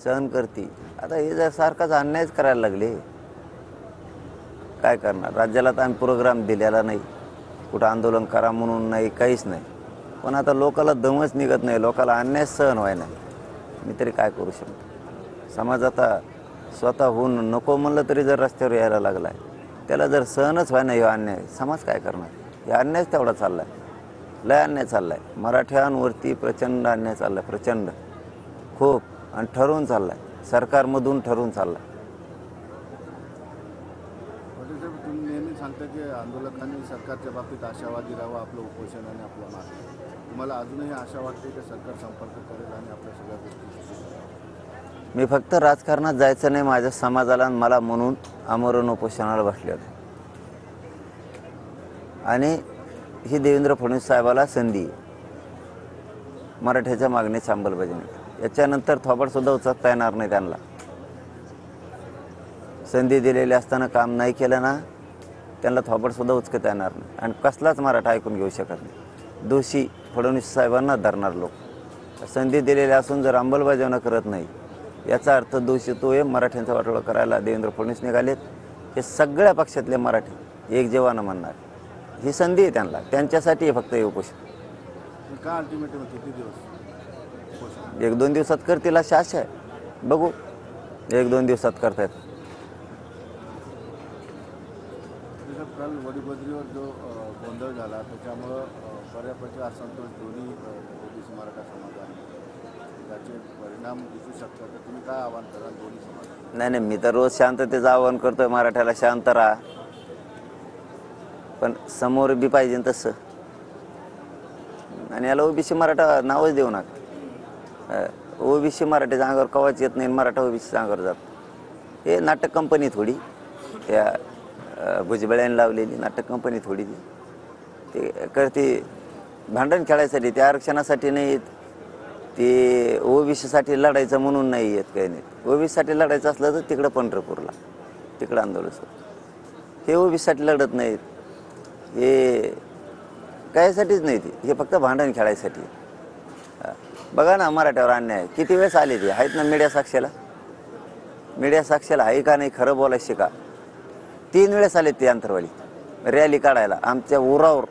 सहन करते. आता हे जर सारखाच अन्यायच करायला लागले, काय करणार? राज्याला तर आम्ही प्रोग्राम दिलेला नाही, कुठं आंदोलन करा म्हणून नाही, काहीच नाही. पण आता लोकाला दमच निघत नाही, लोकाला अन्याय सहन व्हाय नाही. मी तरी काय करू शकतो? समाज आता स्वतःहून नको म्हणलं तरी जर रस्त्यावर यायला लागला आहे, त्याला जर सहनच व्हाय नाही, अन्याय समाज काय करणार? हे अन्यायच तेवढा चालला आहे, लय अन्याय चालला आहे. मराठ्यांवरती प्रचंड अन्याय चालला आहे, प्रचंड, खूप, आणि ठरवून चालला आहे, सरकारमधून ठरवून चालला आहे. तुम्ही नेहमी सांगता की आंदोलकांनी सरकारच्या बाबतीत आशावादी राहावं, आपलं उपोषण आणि आपलं मागणी. तुम्हाला अजूनही आशा वाटते की सरकार संपर्क करेल आणि आपल्या सगळ्या गोष्टी? मी फक्त राजकारणात जायचं नाही माझ्या समाजाला मला म्हणून आमरण उपोषणाला बसले होते. आणि ही देवेंद्र फडणवीस साहेबाला संधी, मराठ्याच्या मागणीची अंमलबजावणी. याच्यानंतर थोबाडसुद्धा उचलता येणार नाही त्यांना. संधी दिलेली असताना काम नाही केलं ना, त्यांना थोबाडसुद्धा उचकता येणार नाही. आणि कसलाच मराठा ऐकून घेऊ शकत नाही. दोषी फडणवीस साहेबांना धरणार लोक. संधी दिलेली असून जर अंमलबजावणी करत नाही, याचा अर्थ दोषी तो आहे. मराठ्यांचा वाटोळा करायला देवेंद्र फडणवीस निघालेत. हे सगळ्या पक्षातले मराठी एक जीवानं म्हणणार. ही संधी आहे त्यांना, त्यांच्यासाठी फक्त हे उपोषण. का अल्टिमेटम किती दिवस? 1-2 दिवसात करतील अशी आशा आहे. बघू, 1-2 दिवसात करतायत. काल वडीबद्रीवर जो गोंधळ झाला त्याच्यामुळं बऱ्यापैकी असंतोष दोन्ही ओबीसी मराठा समाजाने, त्याचे परिणाम दिसू शकतात. तर तुम्ही काय आवाहन कराल दोन्ही समाज? नाही, मी तर रोज शांततेचं आवाहन करतोय, मराठ्याला शांत राहा. पण समोर बी पाहिजे तसं. आणि याला ओबीसी मराठा नावच देऊ नका. ओबीसी मराठ्याच्या अंगावर कवाच येत नाही, मराठा ओबीसीच्या अंगावर जात. हे नाटक कंपनी थोडी, त्या भुजबळ्यांनी लावलेली नाटक कंपनी थोडी ते करते. भांडण खेळायसाठी, ते आरक्षणासाठी नाही येत, ते ओबीसीसाठी लढायचं म्हणून नाही येत. काही नाही, ओबीसीसाठी लढायचं असलं तर तिकडं पंढरपूरला, तिकडं आंदोलन सुरू. हे ओबीसीसाठी लढत नाहीत, हे कायसाठीच नाही, हे फक्त भांडण खेळायसाठी. बघा ना मराठ्यावर अन्याय किती वेळेस आले, ते आहेत ना मीडिया साक्षीला. मीडिया साक्षीला आहे का नाही खरं बोलायचं का? 3 वेळेस आले ते अंतरवाली रॅली काढायला. आमच्या उरावर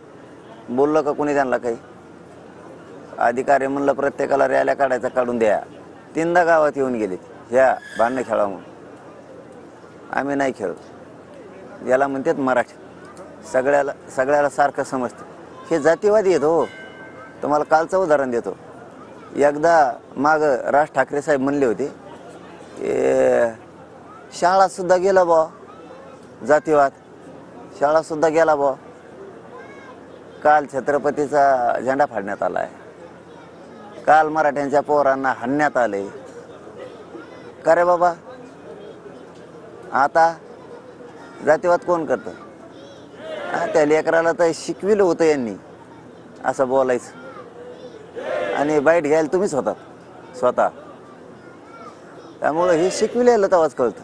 बोललं का कोणी त्यांना काही? अधिकारी म्हणलं प्रत्येकाला रॅल्या काढायचा, काढून द्या. 3दा गावात येऊन गेले ह्या भांडणं खेळा म्हणून. आम्ही नाही खेळत. याला म्हणतात मराठी. सगळ्याला सारखं समजतं. हे जातीवादी आहेत हो. तुम्हाला कालचं उदाहरण देतो. एकदा माग राज ठाकरे साहेब म्हणले होते शाळासुद्धा गेला बा जातीवाद, शाळासुद्धा गेला बा. काल छत्रपतीचा झेंडा फाडण्यात आला आहे. काल मराठ्यांच्या पोरांना हाणण्यात आले. का रे बाबा? आता जातीवाद कोण करतं? त्या लेकराला तर शिकविलं होतं यांनी असं बोलायचं, आणि बाईट घ्यायला तुम्हीच होतात स्वतः. त्यामुळं हे शिकविलेलं तेव्हाच कळतं.